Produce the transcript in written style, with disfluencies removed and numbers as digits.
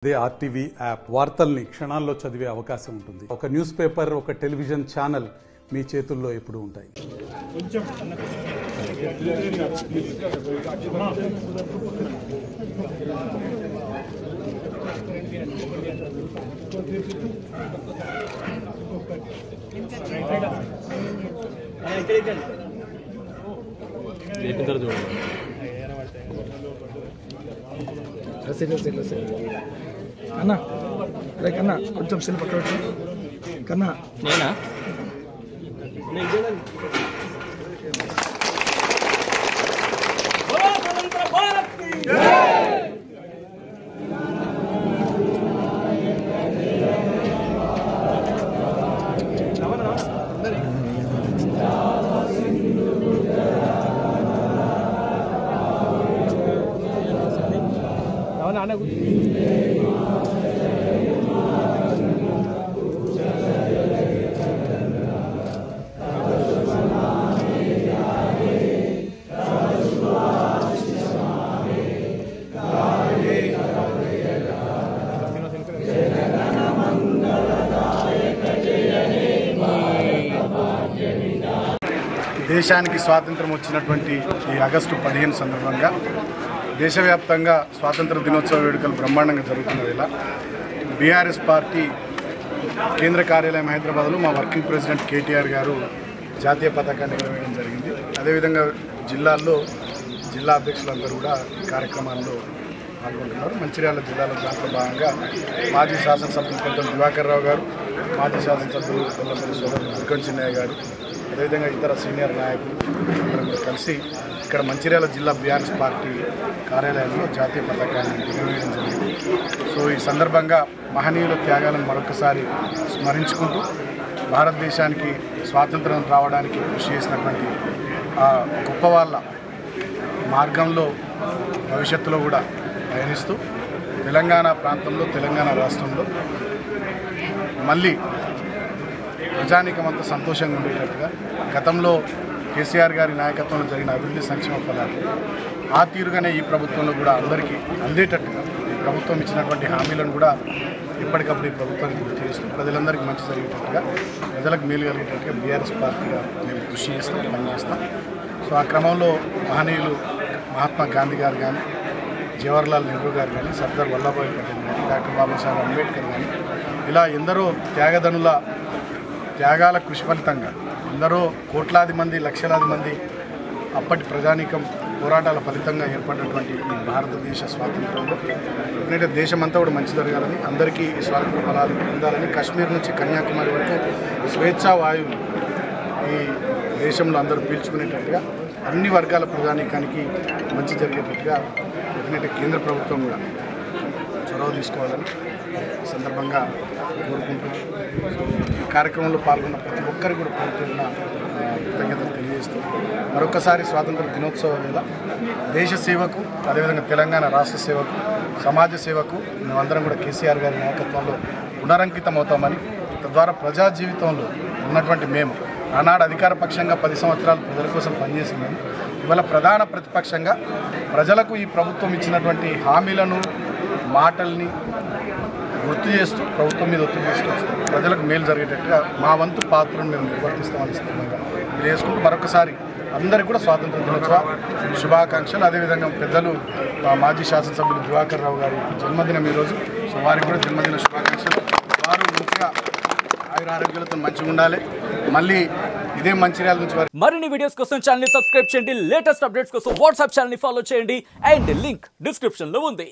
అదే RTV app వార్తల్ని క్షణాల్లో చదివే అవకాశం ఉంటుంది. ఒక న్యూస్ పేపర్, ఒక టెలివిజన్ ఛానల్ మీ చేతుల్లో ఎప్పుడూ ఉంటాయి. అన్నా రే కన్నా కొంచెం సెల్ పక్కన కన్నా నేనా దేశానికి స్వాతంత్రం వచ్చినటువంటి ఈ ఆగస్టు 15 సందర్భంగా దేశవ్యాప్తంగా స్వాతంత్ర దినోత్సవ వేడుకలు బ్రహ్మాండంగా జరుగుతున్న వేళ బీఆర్ఎస్ పార్టీ కేంద్ర కార్యాలయం హైదరాబాద్లో మా వర్కింగ్ ప్రెసిడెంట్ కేటీఆర్ గారు జాతీయ పతాకాన్ని నిర్వహించడం జరిగింది. అదేవిధంగా జిల్లాల్లో జిల్లా అధ్యక్షులందరూ కూడా కార్యక్రమాల్లో పాల్గొంటున్నారు. మంచిర్యాల జిల్లాలో దాంట్లో భాగంగా మాజీ శాసనసభ్యులు పెద్దలు దివాకర్ రావు గారు, మాజీ శాసనసభ్యులు కొల్లపల్లి సోదరులు దుర్గం చిన్నయ్య గారు, అదేవిధంగా ఇతర సీనియర్ నాయకులు అందరూ కలిసి ఇక్కడ మంచిర్యాల జిల్లా బీఆర్ఎస్ పార్టీ కార్యాలయంలో జాతీయ పతాకాన్ని నిర్వహించడం జరిగింది. సో ఈ సందర్భంగా మహనీయుల త్యాగాలను మరొకసారి స్మరించుకుంటూ భారతదేశానికి స్వాతంత్రం రావడానికి కృషి చేసినటువంటి ఆ గొప్ప వాళ్ళ మార్గంలో భవిష్యత్తులో కూడా పయనిస్తూ తెలంగాణ ప్రాంతంలో, తెలంగాణ రాష్ట్రంలో మళ్ళీ ప్రజానీకమంతా సంతోషంగా ఉండేటట్టుగా గతంలో కేసీఆర్ గారి నాయకత్వంలో జరిగిన అభివృద్ధి సంక్షేమ ఫలాలు ఆ తీరుగానే ఈ ప్రభుత్వంలో కూడా అందరికీ అందేటట్టుగా ఈ ప్రభుత్వం ఇచ్చినటువంటి హామీలను కూడా ఎప్పటికప్పుడు ఈ ప్రభుత్వానికి గుర్తు చేస్తూ ప్రజలందరికీ మంచి జరిగేటట్టుగా, ప్రజలకు మేలు కలిగేటట్టుగా బీఆర్ఎస్ పార్టీగా మేము కృషి చేస్తాం, పనిచేస్తాం. సో ఆ క్రమంలో మహనీయులు మహాత్మా గాంధీ గారు కానీ, జవహర్లాల్ నెహ్రూ గారు కానీ, సర్దార్ వల్లభాయ్ పటేల్ కానీ, డాక్టర్ బాబాసాహెబ్ అంబేద్కర్ కానీ ఇలా ఎందరో త్యాగదనుల త్యాగాల కృషి ఫలితంగా ఎందరో కోట్లాది మంది, లక్షలాది మంది అప్పటి ప్రజానీకం పోరాటాల ఫలితంగా ఏర్పడినటువంటి ఈ భారతదేశ స్వాతంత్రంలో ఎందుకంటే దేశమంతా కూడా మంచి జరగాలని, అందరికీ ఈ స్వాతంత్ర ఫలాలు పొందాలని, కాశ్మీర్ నుంచి కన్యాకుమారి వరకు స్వేచ్ఛా వాయువులు ఈ దేశంలో అందరూ పీల్చుకునేటట్టుగా అన్ని వర్గాల ప్రజానీకానికి మంచి జరిగేటట్టుగా ఎందుకంటే కేంద్ర ప్రభుత్వం కూడా చొరవ తీసుకోవాలని సందర్భంగా కోరుకుంటూ ఈ కార్యక్రమంలో పాల్గొన్న ప్రతి ఒక్కరికి కూడా ప్రభుత్వం కృతజ్ఞతలు తెలియజేస్తూ మరొకసారి స్వాతంత్ర దినోత్సవ వేళ దేశ సేవకు, అదేవిధంగా తెలంగాణ రాష్ట్ర సేవకు, సమాజ సేవకు మేమందరం కూడా కేసీఆర్ గారి నాయకత్వంలో పునరంకితం అవుతామని, తద్వారా ప్రజా జీవితంలో ఉన్నటువంటి మేము ఆనాడు అధికార పక్షంగా 10 సంవత్సరాలు ప్రజల కోసం పనిచేసిన మేము ఇవాళ ప్రధాన ప్రతిపక్షంగా ప్రజలకు ఈ ప్రభుత్వం ఇచ్చినటువంటి హామీలను, మాటల్ని గుర్తు చేస్తూ ప్రభుత్వం మీద ఒత్తిడి తీసుకొస్తూ ప్రజలకు మేలు జరిగేటట్టుగా మా వంతు పాత్రను మేము నిర్వర్తిస్తామని సందర్భంగా తెలియజేసుకుంటూ మరొకసారి అందరికీ కూడా స్వాతంత్ర దినోత్సవ శుభాకాంక్షలు. అదేవిధంగా పెద్దలు మాజీ శాసనసభ్యులు దివాకర్ రావు గారి జన్మదినం ఈరోజు. సో వారికి కూడా జన్మదిన శుభాకాంక్షలు. వారు మంచిగా ఆయురారోగ్యాలతో మంచిగా ఉండాలి. మళ్ళీ ఇదే మంచిర్యాల నుంచి మరిన్ని వీడియోస్ కోసం ఛానల్ ని సబ్స్క్రైబ్ చేయండి. లేటెస్ట్ అప్డేట్స్ కోసం వాట్సాప్ ఛానల్ ని ఫాలో చేయండి. అండ్ లింక్ డిస్క్రిప్షన్ లో ఉంది.